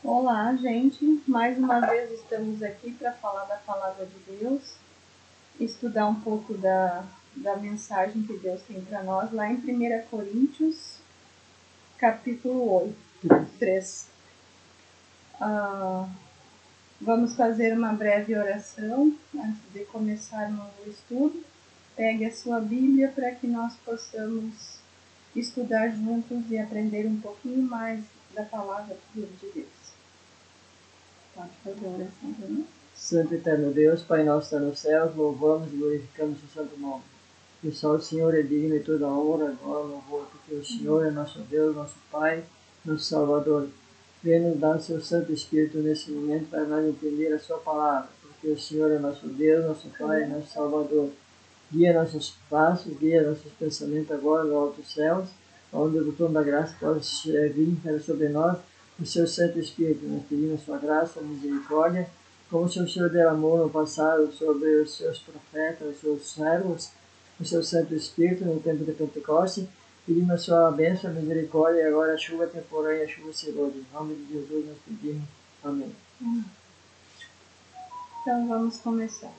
Olá, gente. Mais uma vez estamos aqui para falar da Palavra de Deus, estudar um pouco da mensagem que Deus tem para nós, lá em 1 Coríntios, capítulo 3. Vamos fazer uma breve oração antes de começarmos o estudo. Pegue a sua Bíblia para que nós possamos estudar juntos e aprender um pouquinho mais da Palavra de Deus. Pode fazer a oração para nós? Santo e eterno Deus, Pai nosso que está nos céus, louvamos e glorificamos o santo nome. E só o Senhor é digno de toda a honra, glória e louvor, porque o Senhor é nosso Deus, nosso Pai, nosso Salvador. Venha nos dar o seu Santo Espírito nesse momento para nós entender a sua palavra, porque o Senhor é nosso Deus, nosso Pai, nosso Salvador. Guia nossos passos, guia nossos pensamentos agora no alto céus, onde o trono da graça pode vir sobre nós, o seu Santo Espírito. Nós pedimos a sua graça, a misericórdia, como o Senhor derramou no passado sobre os seus profetas, os seus servos, o seu Santo Espírito no tempo de Pentecostes. Pedimos a sua bênção, a misericórdia e agora a chuva temporânea, a chuva celosa. Em nome de Jesus nós pedimos. Amém. Então vamos começar.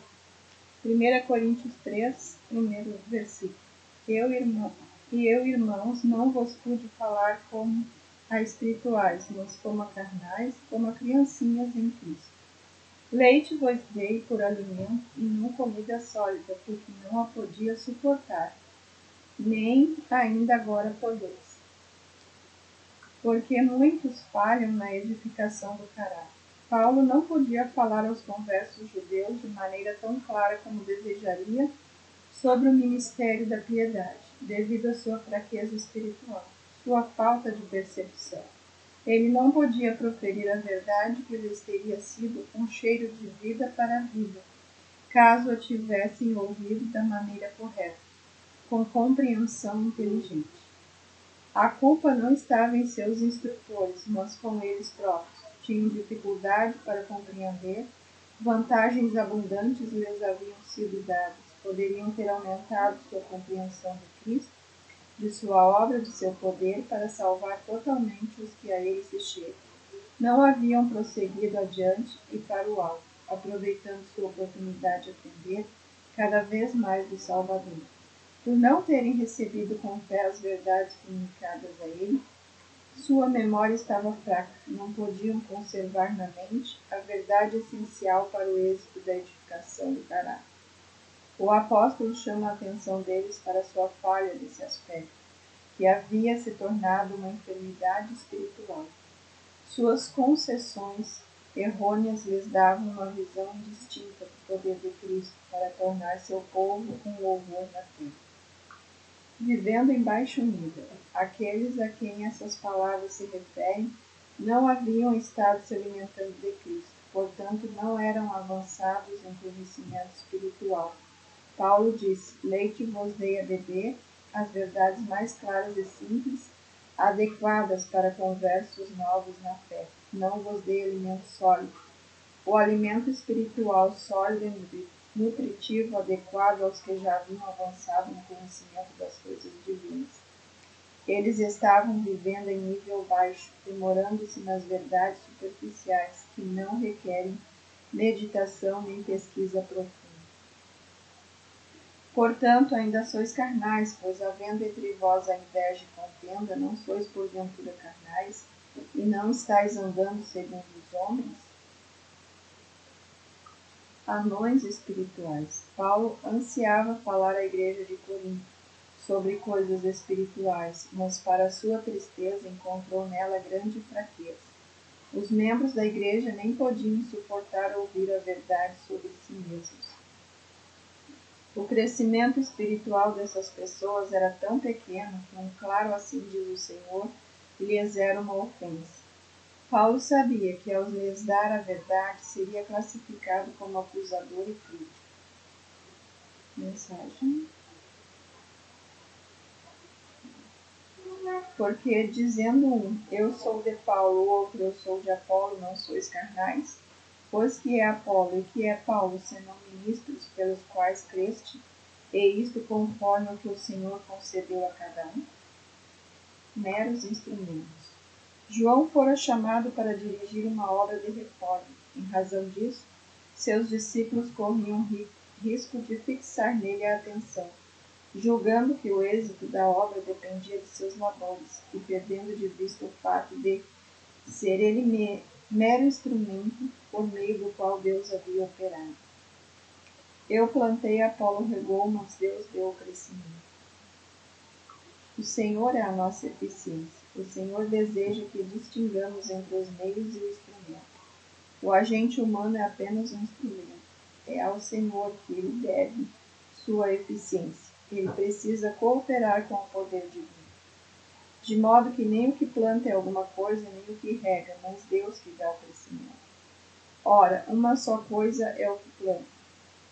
1 Coríntios 3, primeiro versículo. Eu, irmãos, não vos pude falar como a espirituais, mas como a carnais, como a criancinhas em Cristo. Leite vos dei por alimento e não comida sólida, porque não a podia suportar, nem ainda agora podeis. Porque muitos falham na edificação do caráter. Paulo não podia falar aos conversos judeus de maneira tão clara como desejaria sobre o ministério da piedade, devido à sua fraqueza espiritual, sua falta de percepção. Ele não podia proferir a verdade que lhes teria sido um cheiro de vida para a vida, caso a tivessem ouvido da maneira correta, com compreensão inteligente. A culpa não estava em seus instrutores, mas com eles próprios. Tinham dificuldade para compreender, vantagens abundantes lhes haviam sido dadas, poderiam ter aumentado sua compreensão de Cristo, de sua obra, de seu poder, para salvar totalmente os que a ele se chegam. Não haviam prosseguido adiante e para o alto, aproveitando sua oportunidade de atender cada vez mais do Salvador. Por não terem recebido com fé as verdades comunicadas a ele, sua memória estava fraca, não podiam conservar na mente a verdade essencial para o êxito da edificação do caráter. O apóstolo chama a atenção deles para sua falha nesse aspecto, que havia se tornado uma enfermidade espiritual. Suas concessões errôneas lhes davam uma visão indistinta do poder de Cristo para tornar seu povo um louvor na terra. Vivendo em baixo nível, aqueles a quem essas palavras se referem não haviam estado se alimentando de Cristo, portanto não eram avançados em conhecimento espiritual. Paulo disse: leite vos dei a beber, as verdades mais claras e simples, adequadas para conversos novos na fé. Não vos dei alimento sólido. O alimento espiritual sólido e nutritivo adequado aos que já haviam avançado no conhecimento das coisas divinas. Eles estavam vivendo em nível baixo, demorando-se nas verdades superficiais, que não requerem meditação nem pesquisa profunda. Portanto, ainda sois carnais, pois havendo entre vós a inveja e contenda, não sois porventura carnais, e não estáis andando segundo os homens? Anões espirituais. Paulo ansiava falar à igreja de Corinto sobre coisas espirituais, mas para sua tristeza encontrou nela grande fraqueza. Os membros da igreja nem podiam suportar ouvir a verdade sobre si mesmos. O crescimento espiritual dessas pessoas era tão pequeno que um claro assim diz o Senhor lhes era uma ofensa. Paulo sabia que, ao lhes dar a verdade, seria classificado como acusador e crítico. Mensagem. Porque, dizendo um, eu sou de Paulo, o outro, eu sou de Apolo, não sois carnais? Pois que é Apolo e que é Paulo, senão ministros pelos quais creste, e isto conforme o que o Senhor concedeu a cada um? Meros instrumentos. João fora chamado para dirigir uma obra de reforma. Em razão disso, seus discípulos corriam risco de fixar nele a atenção, julgando que o êxito da obra dependia de seus labores e perdendo de vista o fato de ser ele mero instrumento por meio do qual Deus havia operado. Eu plantei, Apolo regou, mas Deus deu o crescimento. O Senhor é a nossa eficiência. O Senhor deseja que distingamos entre os meios e o instrumento. O agente humano é apenas um instrumento. É ao Senhor que ele deve sua eficiência. Ele precisa cooperar com o poder divino. De modo que nem o que planta é alguma coisa, nem o que rega, mas Deus que dá o crescimento. Ora, uma só coisa é o que planta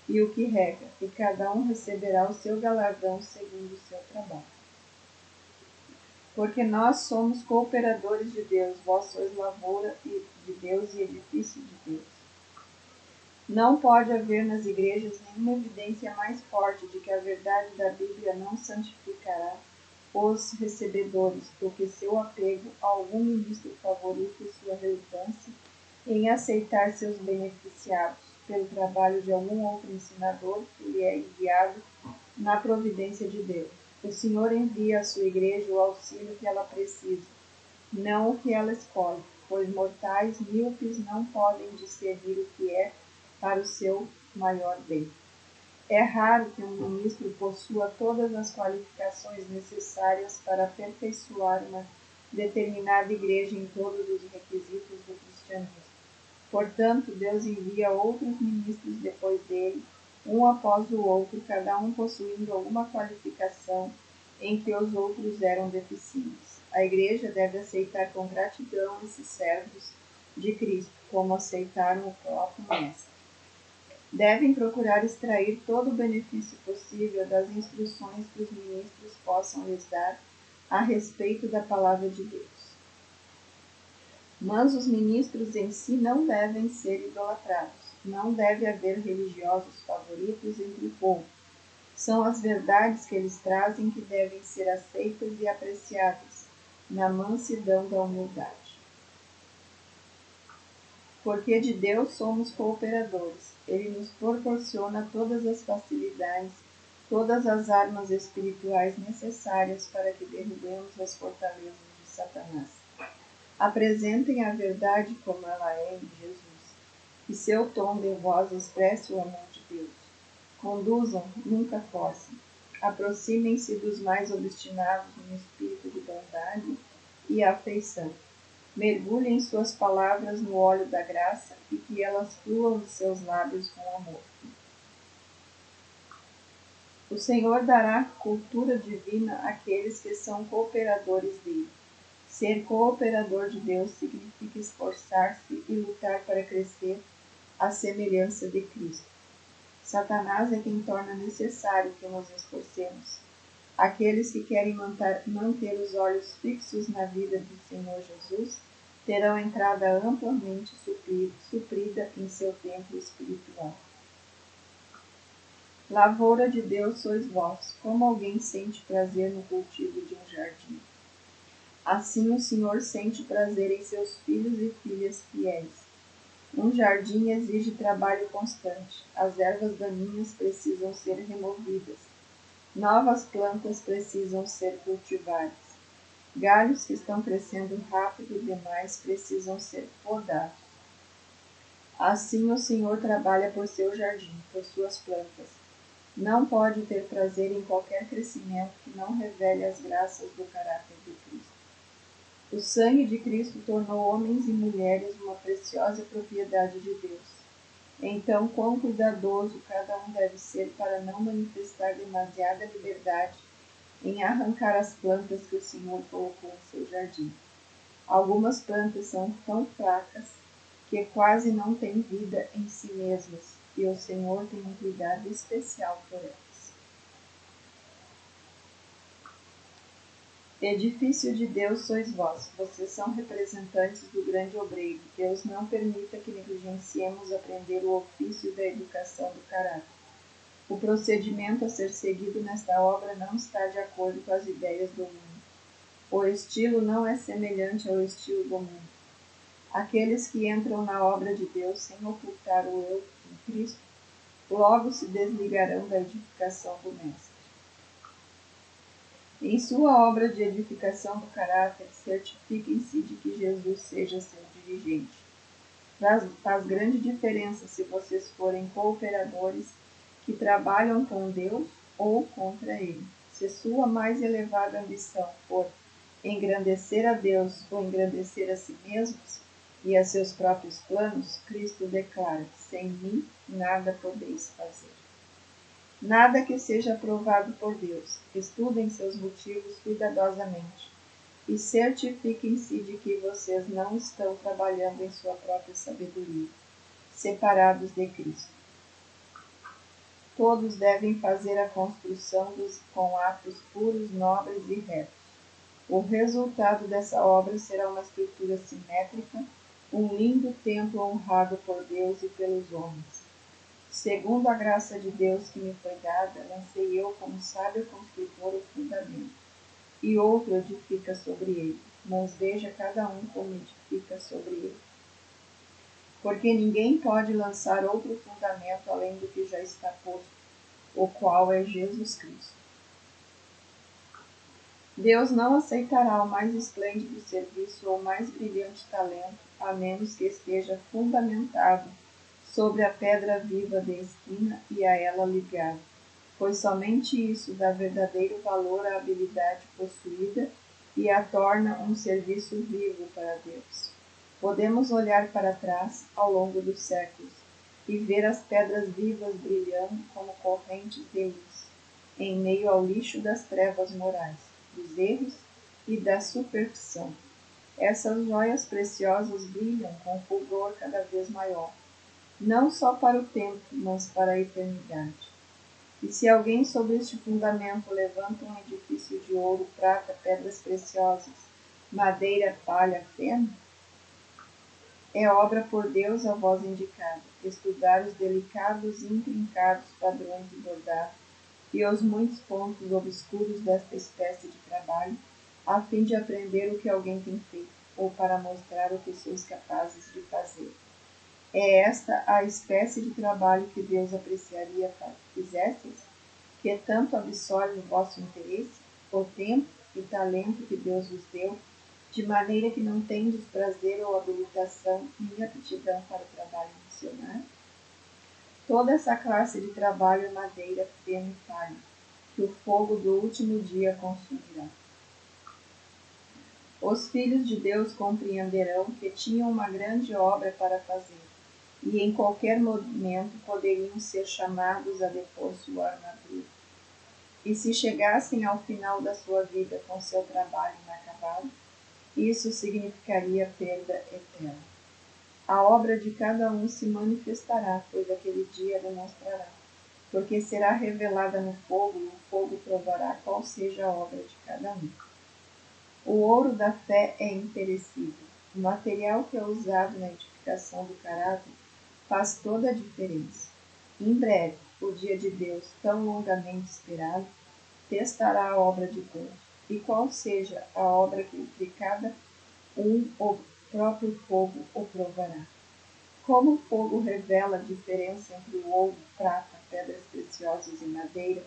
e o que rega, e cada um receberá o seu galardão segundo o seu trabalho. Porque nós somos cooperadores de Deus, vós sois lavoura de Deus e edifício de Deus. Não pode haver nas igrejas nenhuma evidência mais forte de que a verdade da Bíblia não santificará os recebedores do que seu apego a algum ministro favorito e sua relutância em aceitar seus beneficiados pelo trabalho de algum outro ensinador que lhe é enviado na providência de Deus. O Senhor envia à sua igreja o auxílio que ela precisa, não o que ela escolhe, pois mortais míopes não podem discernir o que é para o seu maior bem. É raro que um ministro possua todas as qualificações necessárias para aperfeiçoar uma determinada igreja em todos os requisitos do cristianismo. Portanto, Deus envia outros ministros depois dele, um após o outro, cada um possuindo alguma qualificação em que os outros eram deficientes. A igreja deve aceitar com gratidão esses servos de Cristo, como aceitaram o próprio Mestre. Devem procurar extrair todo o benefício possível das instruções que os ministros possam lhes dar a respeito da palavra de Deus. Mas os ministros em si não devem ser idolatrados. Não deve haver religiosos favoritos entre o povo. São as verdades que eles trazem que devem ser aceitas e apreciadas, na mansidão da humildade. Porque de Deus somos cooperadores. Ele nos proporciona todas as facilidades, todas as armas espirituais necessárias para que derrubemos as fortalezas de Satanás. Apresentem a verdade como ela é em Jesus, e seu tom de voz expresse o amor de Deus. Conduzam, nunca forcem. Aproximem-se dos mais obstinados no espírito de bondade e afeição. Mergulhem suas palavras no óleo da graça e que elas fluam de seus lábios com amor. O Senhor dará cultura divina àqueles que são cooperadores dele. Ser cooperador de Deus significa esforçar-se e lutar para crescer à semelhança de Cristo. Satanás é quem torna necessário que nos esforcemos. Aqueles que querem manter os olhos fixos na vida do Senhor Jesus terão entrada amplamente suprida em seu templo espiritual. Lavoura de Deus sois vós, como alguém sente prazer no cultivo de um jardim. Assim o Senhor sente prazer em seus filhos e filhas fiéis. Um jardim exige trabalho constante. As ervas daninhas precisam ser removidas. Novas plantas precisam ser cultivadas. Galhos que estão crescendo rápido demais precisam ser podados. Assim o Senhor trabalha por seu jardim, por suas plantas. Não pode ter prazer em qualquer crescimento que não revele as graças do caráter de Cristo. O sangue de Cristo tornou homens e mulheres uma preciosa propriedade de Deus. Então, quão cuidadoso cada um deve ser para não manifestar demasiada liberdade em arrancar as plantas que o Senhor colocou em seu jardim. Algumas plantas são tão fracas que quase não têm vida em si mesmas, e o Senhor tem um cuidado especial por elas. Edifício de Deus sois vós, vocês são representantes do grande obreiro. Deus não permita que negligenciemos aprender o ofício da educação do caráter. O procedimento a ser seguido nesta obra não está de acordo com as ideias do mundo. O estilo não é semelhante ao estilo do mundo. Aqueles que entram na obra de Deus sem ocultar o eu em Cristo, logo se desligarão da edificação do Mestre. Em sua obra de edificação do caráter, certifiquem-se de que Jesus seja seu dirigente. Faz grande diferença se vocês forem cooperadores que trabalham com Deus ou contra Ele. Se sua mais elevada ambição for engrandecer a Deus ou engrandecer a si mesmos e a seus próprios planos, Cristo declara: sem mim nada podeis fazer. Nada que seja aprovado por Deus. Estudem seus motivos cuidadosamente e certifiquem-se de que vocês não estão trabalhando em sua própria sabedoria, separados de Cristo. Todos devem fazer a construção com atos puros, nobres e retos. O resultado dessa obra será uma estrutura simétrica, um lindo templo honrado por Deus e pelos homens. Segundo a graça de Deus que me foi dada, lancei eu como sábio construtor o fundamento, e outro edifica sobre ele, mas veja cada um como edifica sobre ele. Porque ninguém pode lançar outro fundamento além do que já está posto, o qual é Jesus Cristo. Deus não aceitará o mais esplêndido serviço ou o mais brilhante talento, a menos que esteja fundamentado sobre a pedra viva de esquina e a ela ligado, pois somente isso dá verdadeiro valor à habilidade possuída e a torna um serviço vivo para Deus. Podemos olhar para trás ao longo dos séculos e ver as pedras vivas brilhando como correntes de luz, em meio ao lixo das trevas morais, dos erros e da superstição. Essas joias preciosas brilham com fulgor cada vez maior, não só para o tempo, mas para a eternidade. E se alguém sobre este fundamento levanta um edifício de ouro, prata, pedras preciosas, madeira, palha, feno, é obra por Deus a vós indicada, estudar os delicados e intrincados padrões de bordado e os muitos pontos obscuros desta espécie de trabalho, a fim de aprender o que alguém tem feito, ou para mostrar o que sois capazes de fazer. É esta a espécie de trabalho que Deus apreciaria que fizesseis, que tanto absorve o vosso interesse, o tempo e talento que Deus vos deu, de maneira que não tendes prazer ou habilitação nem aptidão para o trabalho missionário? Toda essa classe de trabalho é madeira, feno e palha, que o fogo do último dia consumirá. Os filhos de Deus compreenderão que tinham uma grande obra para fazer, e em qualquer momento poderiam ser chamados a depor sua armadura. E se chegassem ao final da sua vida com seu trabalho inacabado, isso significaria perda eterna. A obra de cada um se manifestará, pois aquele dia demonstrará, porque será revelada no fogo, e o fogo provará qual seja a obra de cada um. O ouro da fé é imperecível. O material que é usado na edificação do caráter faz toda a diferença. Em breve, o dia de Deus, tão longamente esperado, testará a obra de Deus, e qual seja a obra que de cada um o próprio fogo o provará. Como o fogo revela a diferença entre o ouro, prata, pedras preciosas e madeira,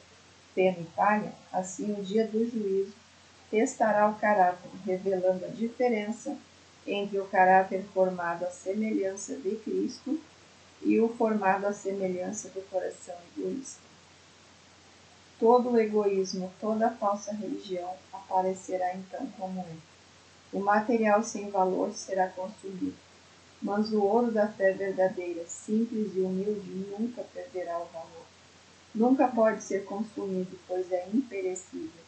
feno e palha, assim o dia do juízo testará o caráter, revelando a diferença entre o caráter formado à semelhança de Cristo e o formado à semelhança do coração egoísta. Todo o egoísmo, toda a falsa religião aparecerá então como é. O material sem valor será consumido, mas o ouro da fé verdadeira, simples e humilde, nunca perderá o valor. Nunca pode ser consumido, pois é imperecível.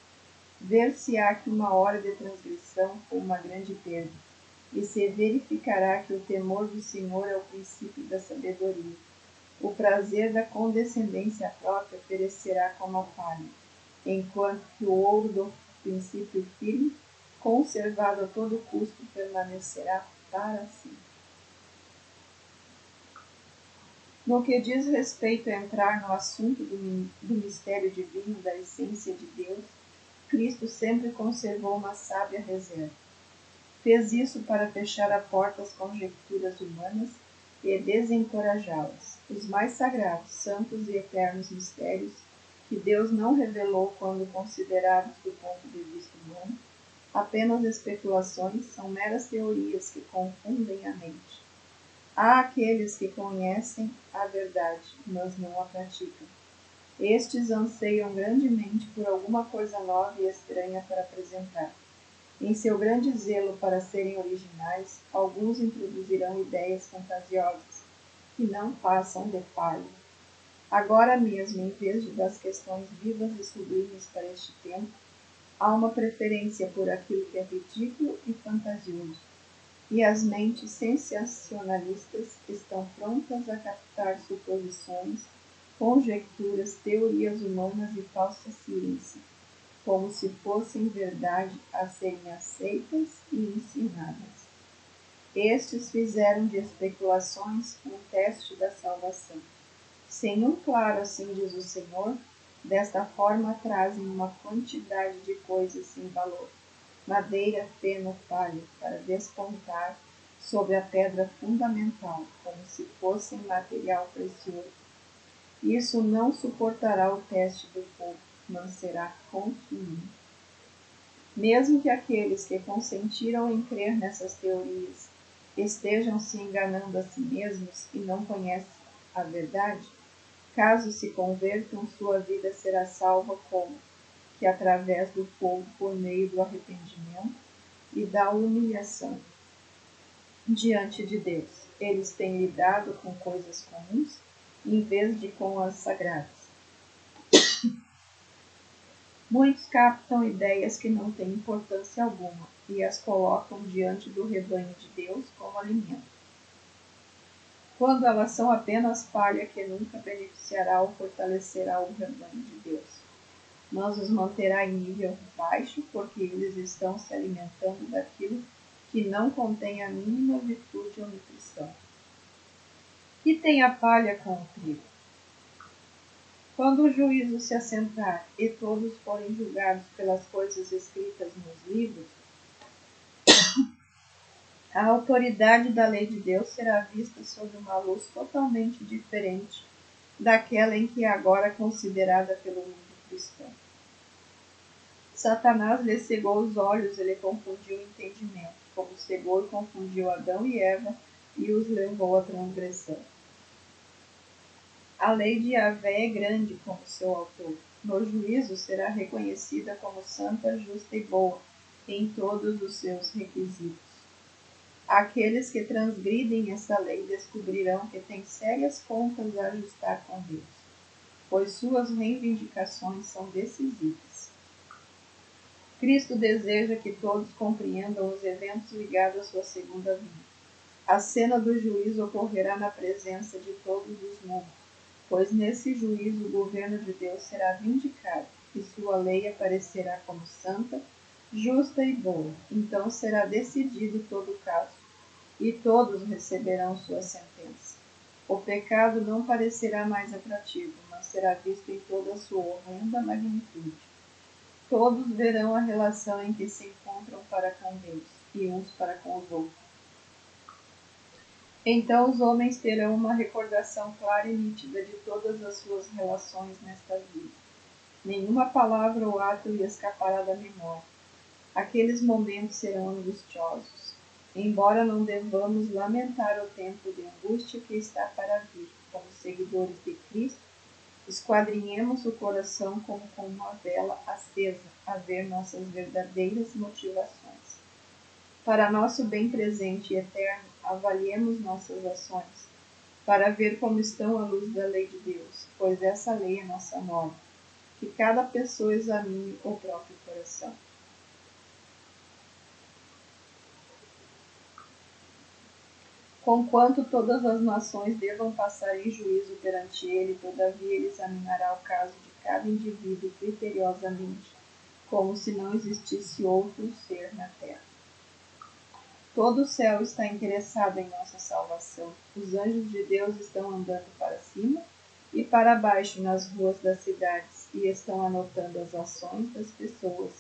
Ver-se-á que uma hora de transgressão foi uma grande perda, e se verificará que o temor do Senhor é o princípio da sabedoria. O prazer da condescendência própria perecerá como a palha, enquanto que o ouro do princípio firme, conservado a todo custo, permanecerá para sempre. No que diz respeito a entrar no assunto do mistério divino da essência de Deus, Cristo sempre conservou uma sábia reserva. Fez isso para fechar a porta às conjecturas humanas e desencorajá-las. Os mais sagrados, santos e eternos mistérios que Deus não revelou quando considerados do ponto de vista humano, apenas especulações, são meras teorias que confundem a mente. Há aqueles que conhecem a verdade, mas não a praticam. Estes anseiam grandemente por alguma coisa nova e estranha para apresentar. Em seu grande zelo para serem originais, alguns introduzirão ideias fantasiosas, que não passam de palha. Agora mesmo, em vez das questões vivas e sublimes para este tempo, há uma preferência por aquilo que é ridículo e fantasioso, e as mentes sensacionalistas estão prontas a captar suposições, conjecturas, teorias humanas e falsa ciência, como se fossem verdade a serem aceitas e ensinadas. Estes fizeram de especulações um teste da salvação. Sem um claro, assim diz o Senhor, desta forma trazem uma quantidade de coisas sem valor, madeira, feno, palha, para despontar sobre a pedra fundamental, como se fossem material precioso. Isso não suportará o teste do fogo, mas será consumido. Mesmo que aqueles que consentiram em crer nessas teorias estejam se enganando a si mesmos e não conhecem a verdade, caso se convertam, sua vida será salva como que através do fogo por meio do arrependimento e da humilhação diante de Deus. Eles têm lidado com coisas comuns em vez de com as sagradas. Muitos captam ideias que não têm importância alguma e as colocam diante do rebanho de Deus como alimento, quando elas são apenas palha que nunca beneficiará ou fortalecerá o rebanho de Deus, mas os manterá em nível baixo, porque eles estão se alimentando daquilo que não contém a mínima virtude ou nutrição. Que tem a palha com o trigo? Quando o juízo se assentar e todos forem julgados pelas coisas escritas nos livros, a autoridade da lei de Deus será vista sob uma luz totalmente diferente daquela em que é agora considerada pelo mundo cristão. Satanás lhe cegou os olhos e lhe confundiu o entendimento, como cegou e confundiu Adão e Eva e os levou à transgressão. A lei de Yahvé é grande como seu autor. No juízo será reconhecida como santa, justa e boa em todos os seus requisitos. Aqueles que transgridem essa lei descobrirão que têm sérias contas a ajustar com Deus, pois suas reivindicações são decisivas. Cristo deseja que todos compreendam os eventos ligados à sua segunda vinda. A cena do juízo ocorrerá na presença de todos os mundos, pois nesse juízo o governo de Deus será vindicado e sua lei aparecerá como santa, justa e boa. Então será decidido todo o caso, e todos receberão sua sentença. O pecado não parecerá mais atrativo, mas será visto em toda a sua horrenda magnitude. Todos verão a relação em que se encontram para com Deus e uns para com os outros. Então os homens terão uma recordação clara e nítida de todas as suas relações nesta vida. Nenhuma palavra ou ato lhe escapará da memória. Aqueles momentos serão angustiosos, embora não devamos lamentar o tempo de angústia que está para vir. Como seguidores de Cristo, esquadrinhemos o coração como com uma vela acesa, a ver nossas verdadeiras motivações. Para nosso bem presente e eterno, avaliemos nossas ações, para ver como estão à luz da lei de Deus, pois essa lei é nossa norma. Que cada pessoa examine o próprio coração. Conquanto todas as nações devam passar em juízo perante ele, todavia ele examinará o caso de cada indivíduo criteriosamente, como se não existisse outro ser na terra. Todo o céu está interessado em nossa salvação. Os anjos de Deus estão andando para cima e para baixo nas ruas das cidades e estão anotando as ações das pessoas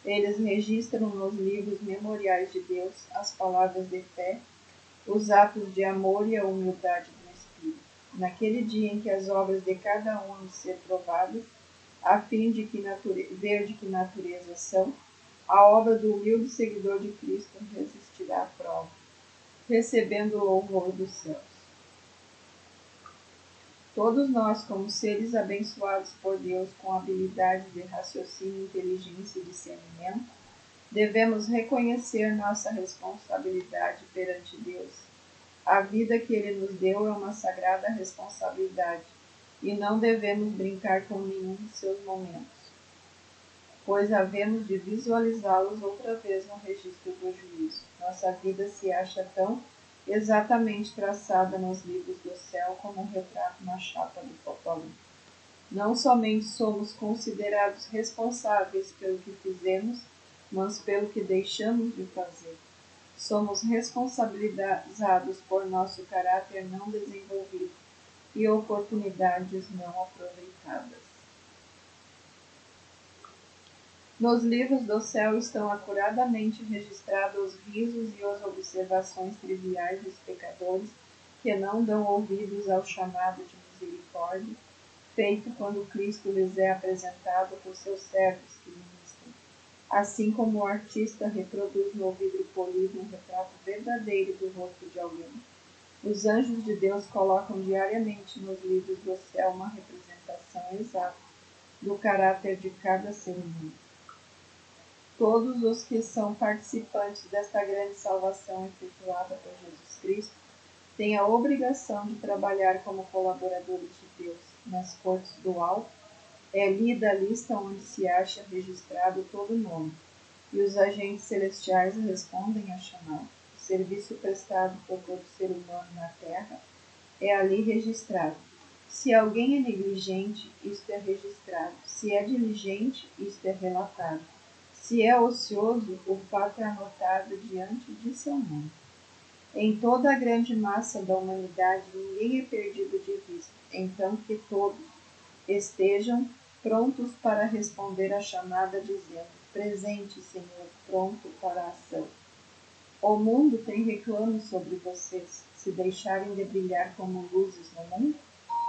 Eles registram nos livros memoriais de Deus as palavras de fé, os atos de amor e a humildade do Espírito. Naquele dia em que as obras de cada um hão de ser provadas, a fim de ver de que natureza são, a obra do humilde seguidor de Cristo resistirá à prova, recebendo o louvor dos céus. Todos nós, como seres abençoados por Deus com habilidade de raciocínio, inteligência e discernimento, devemos reconhecer nossa responsabilidade perante Deus. A vida que Ele nos deu é uma sagrada responsabilidade e não devemos brincar com nenhum de seus momentos, pois havemos de visualizá-los outra vez no registro do juízo. Nossa vida se acha tão exatamente traçada nos livros do céu como um retrato na chapa do fotolito. Não somente somos considerados responsáveis pelo que fizemos, mas pelo que deixamos de fazer. Somos responsabilizados por nosso caráter não desenvolvido e oportunidades não aproveitadas. Nos livros do céu estão acuradamente registrados os risos e as observações triviais dos pecadores que não dão ouvidos ao chamado de misericórdia, feito quando Cristo lhes é apresentado por seus servos que ministram. Assim como o artista reproduz no vidro polido um retrato verdadeiro do rosto de alguém, os anjos de Deus colocam diariamente nos livros do céu uma representação exata do caráter de cada ser humano. Todos os que são participantes desta grande salvação efetuada por Jesus Cristo têm a obrigação de trabalhar como colaboradores de Deus. Nas cortes do alto é lida a lista onde se acha registrado todo o nome, e os agentes celestiais respondem à chamada. O serviço prestado por todo ser humano na terra é ali registrado. Se alguém é negligente, isto é registrado. Se é diligente, isto é relatado. Se é ocioso, o fato é anotado diante de seu nome. Em toda a grande massa da humanidade, ninguém é perdido de vista, então que todos estejam prontos para responder à chamada, dizendo: presente, Senhor, pronto para a ação. O mundo tem reclamos sobre vocês. Se deixarem de brilhar como luzes no mundo,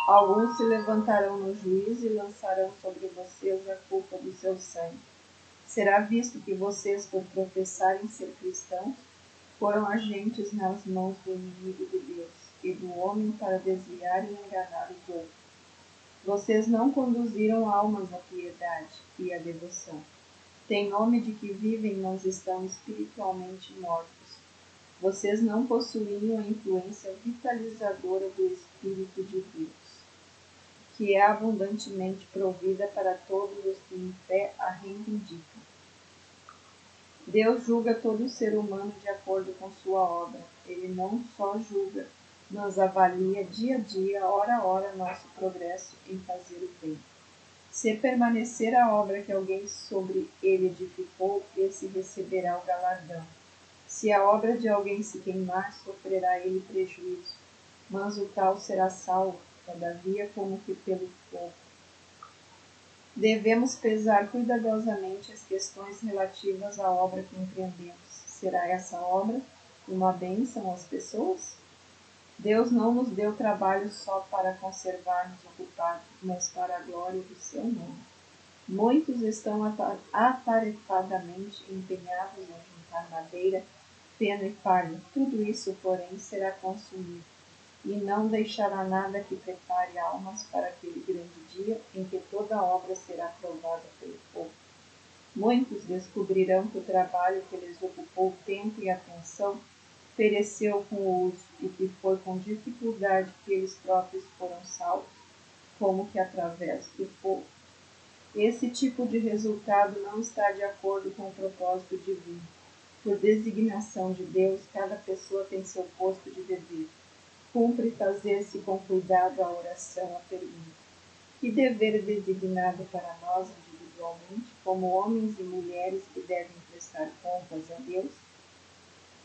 alguns se levantarão no juízo e lançarão sobre vocês a culpa do seu sangue. Será visto que vocês, por professarem ser cristãos, foram agentes nas mãos do inimigo de Deus e do homem para desviar e enganar os outros. Vocês não conduziram almas à piedade e à devoção. Tem nome de que vivem, mas estão espiritualmente mortos. Vocês não possuíam a influência vitalizadora do Espírito de Deus, que é abundantemente provida para todos os que em fé a reivindicam. Deus julga todo ser humano de acordo com sua obra. Ele não só julga, mas avalia dia a dia, hora a hora, nosso progresso em fazer o bem. Se permanecer a obra que alguém sobre ele edificou, esse receberá o galardão. Se a obra de alguém se queimar, sofrerá ele prejuízo, mas o tal será salvo, todavia como que pelo fogo. Devemos pesar cuidadosamente as questões relativas à obra que empreendemos. Será essa obra uma bênção às pessoas? Deus não nos deu trabalho só para conservar-nos ocupados, mas para a glória do seu nome. Muitos estão atarefadamente empenhados em juntar madeira, feno e palha. Tudo isso, porém, será consumido, e não deixará nada que prepare almas para aquele grande dia em que toda a obra será provada pelo fogo. Muitos descobrirão que o trabalho que lhes ocupou tempo e atenção pereceu com o uso e que foi com dificuldade que eles próprios foram salvos, como que através do fogo. Esse tipo de resultado não está de acordo com o propósito divino. Por designação de Deus, cada pessoa tem seu posto de dever. Cumpre fazer-se com cuidado a oração, a pergunta: que dever é designado para nós individualmente, como homens e mulheres que devem prestar contas a Deus?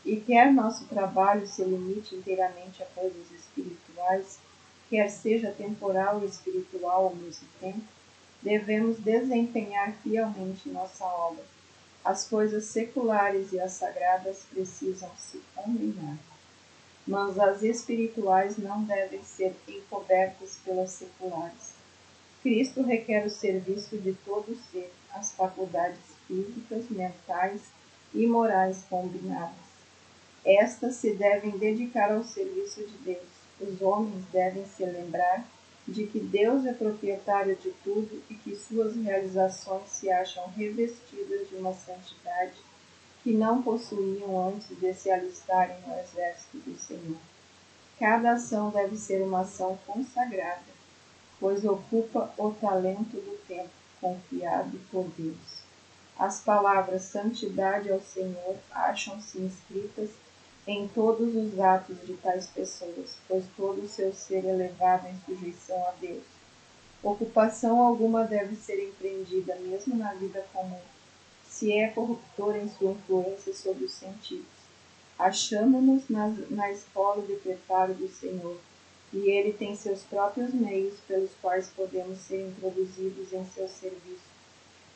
E quer nosso trabalho se limite inteiramente a coisas espirituais, quer seja temporal e espiritual ao mesmo tempo, devemos desempenhar fielmente nossa obra, As coisas seculares e as sagradas precisam se combinar, mas as espirituais não devem ser encobertas pelas seculares. Cristo requer o serviço de todo o ser, as faculdades físicas, mentais e morais combinadas. Estas se devem dedicar ao serviço de Deus. Os homens devem se lembrar de que Deus é proprietário de tudo e que suas realizações se acham revestidas de uma santidade que não possuíam antes de se alistarem no exército do Senhor. Cada ação deve ser uma ação consagrada, pois ocupa o talento do tempo confiado por Deus. As palavras santidade ao Senhor acham-se inscritas em todos os atos de tais pessoas, pois todo o seu ser é levado em sujeição a Deus. Ocupação alguma deve ser empreendida mesmo na vida comum, se é corruptora em sua influência sobre os sentidos. Achamo-nos na escola de preparo do Senhor, e Ele tem seus próprios meios pelos quais podemos ser introduzidos em seu serviço,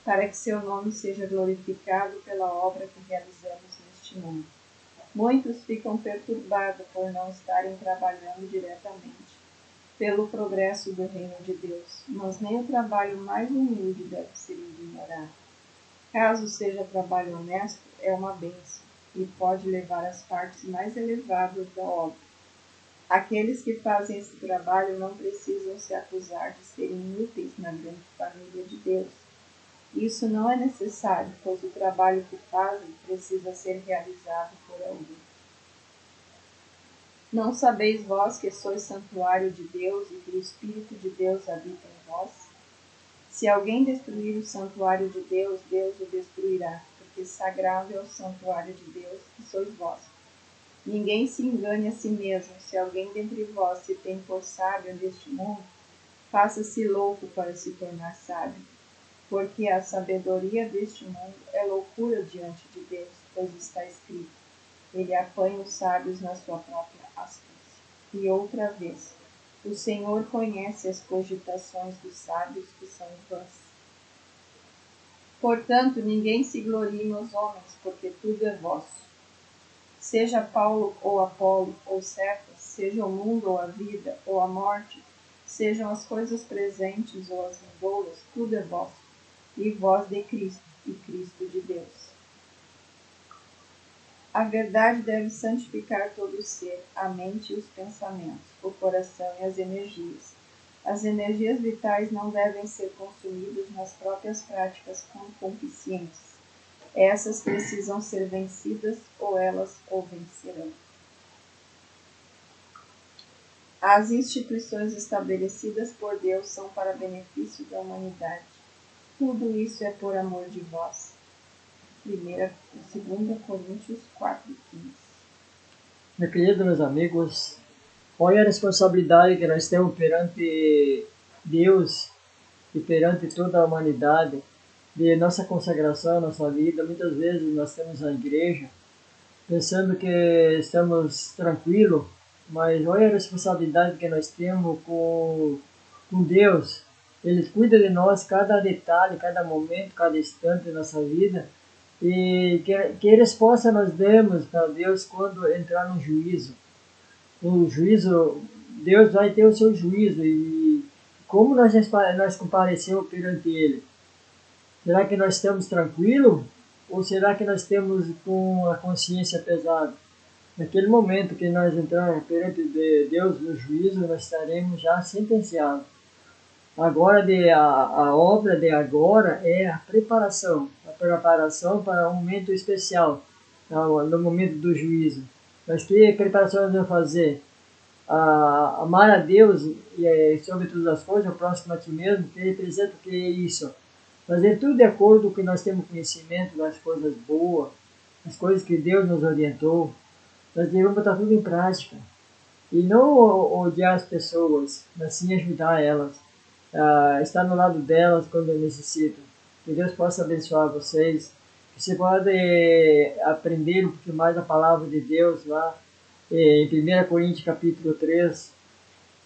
para que seu nome seja glorificado pela obra que realizamos neste mundo. Muitos ficam perturbados por não estarem trabalhando diretamente pelo progresso do reino de Deus, mas nem o trabalho mais humilde deve ser ignorado. Caso seja trabalho honesto, é uma bênção e pode levar às partes mais elevadas da obra. Aqueles que fazem esse trabalho não precisam se acusar de serem inúteis na grande família de Deus. Isso não é necessário, pois o trabalho que fazem precisa ser realizado por alguém. Não sabeis vós que sois santuário de Deus e que o Espírito de Deus habita em vós? Se alguém destruir o santuário de Deus, Deus o destruirá, porque sagrado é o santuário de Deus, que sois vós. Ninguém se engane a si mesmo. Se alguém dentre vós se tem por sábio neste mundo, faça-se louco para se tornar sábio. Porque a sabedoria deste mundo é loucura diante de Deus, pois está escrito: Ele apanha os sábios na sua própria astúcia. E outra vez, o Senhor conhece as cogitações dos sábios que são vãs. Portanto, ninguém se glorie nos homens, porque tudo é vosso. Seja Paulo ou Apolo ou Cefas, seja o mundo ou a vida ou a morte, sejam as coisas presentes ou as vindouras, tudo é vosso, e vós de Cristo, e Cristo de Deus. A verdade deve santificar todo o ser, a mente e os pensamentos, o coração e as energias. As energias vitais não devem ser consumidas nas próprias práticas concupiscentes. Essas precisam ser vencidas ou elas o vencerão. As instituições estabelecidas por Deus são para benefício da humanidade. Tudo isso é por amor de vós. 2 Coríntios 4:15. Meu querido, meus amigos, olha a responsabilidade que nós temos perante Deus e perante toda a humanidade, de nossa consagração, nossa vida. Muitas vezes nós estamos na igreja pensando que estamos tranquilos, mas olha a responsabilidade que nós temos com Deus. Ele cuida de nós cada detalhe, cada momento, cada instante da nossa vida. E que resposta nós demos para Deus quando entrar no juízo? O juízo, Deus vai ter o seu juízo e como nós comparecemos perante Ele? Será que nós estamos tranquilos ou será que nós temos com a consciência pesada? Naquele momento que nós entramos perante Deus no juízo, nós estaremos já sentenciados. Agora, a obra de agora é a preparação para um momento especial, no momento do juízo. Mas que preparação nós vamos fazer? Amar a Deus e sobre todas as coisas, o próximo a ti mesmo, que representa o que é isso? Fazer tudo de acordo com o que nós temos conhecimento das coisas boas, as coisas que Deus nos orientou. Nós devemos botar tudo em prática. E não odiar as pessoas, mas sim ajudar elas. Estar no lado delas quando necessitam. Que Deus possa abençoar vocês. Que você pode aprender um pouquinho mais a palavra de Deus lá em 1 Coríntios capítulo 3.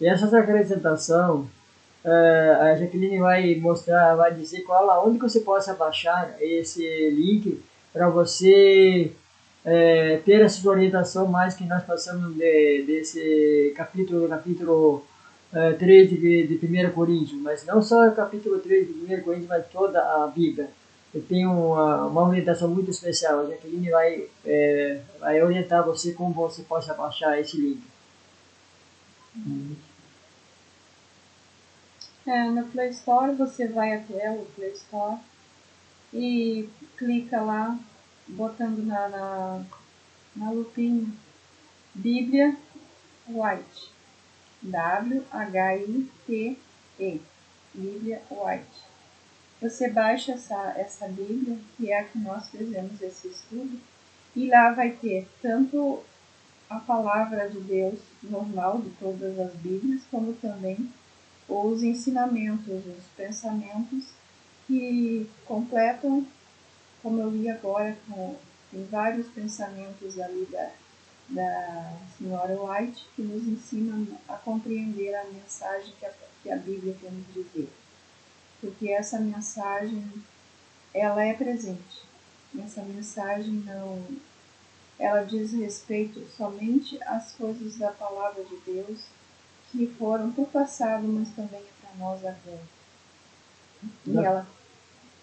E essa acrescentação, a Jaqueline vai mostrar, vai dizer onde que você possa baixar esse link para você ter essa orientação mais que nós passamos desse capítulo 3 de 1 Coríntios, mas não só o capítulo 3 de 1 Coríntios, mas toda a Bíblia. Eu tenho uma orientação muito especial. A Jaqueline vai orientar você como você possa baixar esse link. No Play Store, você vai até o Play Store e clica lá, botando na lupinha Bíblia White, W-H-I-T-E, Bíblia White. Você baixa essa Bíblia, que é a que nós fizemos esse estudo, e lá vai ter tanto a palavra de Deus normal de todas as Bíblias, como também os ensinamentos, os pensamentos que completam, como eu li agora, tem vários pensamentos ali da senhora White que nos ensinam a compreender a mensagem que a Bíblia quer nos dizer. Porque essa mensagem, ela é presente. Essa mensagem ela diz respeito somente às coisas da palavra de Deus que foram para o passado, mas também é para nós agora.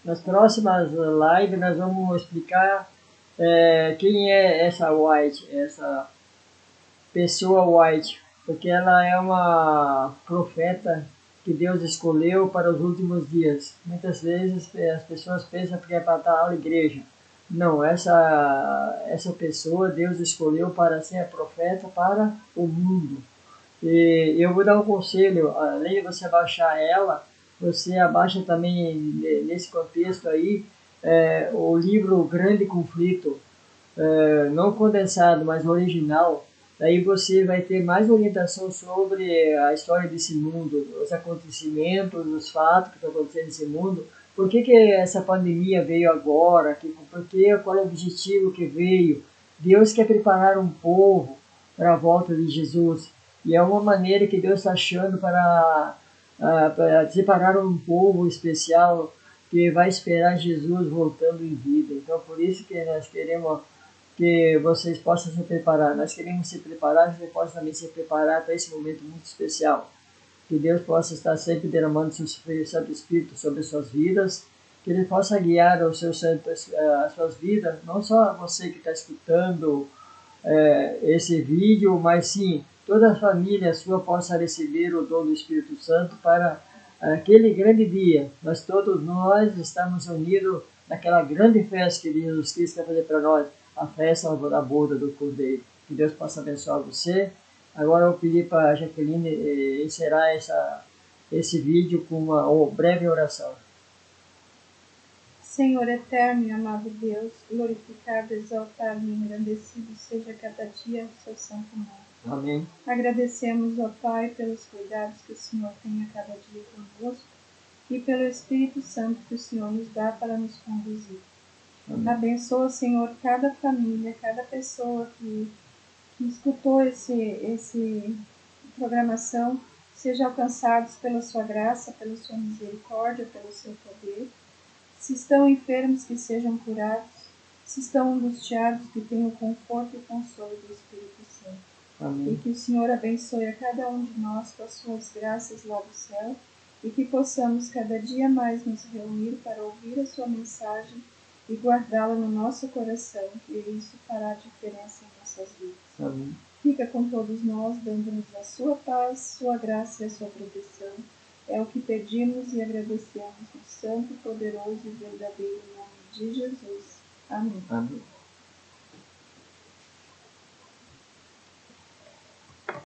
Nas próximas lives nós vamos explicar quem é essa White, essa pessoa White, porque ela é uma profeta que Deus escolheu para os últimos dias. Muitas vezes as pessoas pensam que é para estar na igreja. Não, essa pessoa Deus escolheu para ser a profeta para o mundo. E eu vou dar um conselho, além de você baixar ela, você abaixa também, nesse contexto aí, o livro Grande Conflito, não condensado, mas original. Daí você vai ter mais orientação sobre a história desse mundo, os acontecimentos, os fatos que estão acontecendo nesse mundo. Por que essa pandemia veio agora? Qual é o objetivo que veio? Deus quer preparar um povo para a volta de Jesus. E é uma maneira que Deus está achando para separar um povo especial que vai esperar Jesus voltando em vida. Então, por isso que nós queremos que vocês possam se preparar. Nós queremos se preparar, vocês possam também se preparar para esse momento muito especial. Que Deus possa estar sempre derramando o seu Santo Espírito sobre as suas vidas, que Ele possa guiar as suas vidas, não só você que está escutando esse vídeo, mas sim toda a família sua possa receber o dom do Espírito Santo para aquele grande dia. Todos nós estamos unidos naquela grande festa que Jesus Cristo quer fazer para nós, a festa da boda do Cordeiro. Que Deus possa abençoar você. Agora eu vou pedir para a Jaqueline encerrar esse vídeo com uma breve oração. Senhor eterno e amado Deus, glorificado, exaltado e engrandecido seja cada dia o seu santo nome. Amém. Agradecemos, ó Pai, pelos cuidados que o Senhor tem a cada dia conosco e pelo Espírito Santo que o Senhor nos dá para nos conduzir. Amém. Abençoa, Senhor, cada família, cada pessoa que escutou esse programação, seja alcançados pela sua graça, pela sua misericórdia, pelo seu poder. Se estão enfermos, que sejam curados. Se estão angustiados, que tenham conforto e consolo do Espírito Santo. Amém. E que o Senhor abençoe a cada um de nós com as suas graças lá do céu e que possamos cada dia mais nos reunir para ouvir a sua mensagem e guardá-la no nosso coração, e isso fará diferença em nossas vidas. Amém. Fica com todos nós, dando-nos a sua paz, sua graça e a sua proteção. É o que pedimos e agradecemos no santo, poderoso e verdadeiro nome de Jesus. Amém. Amém.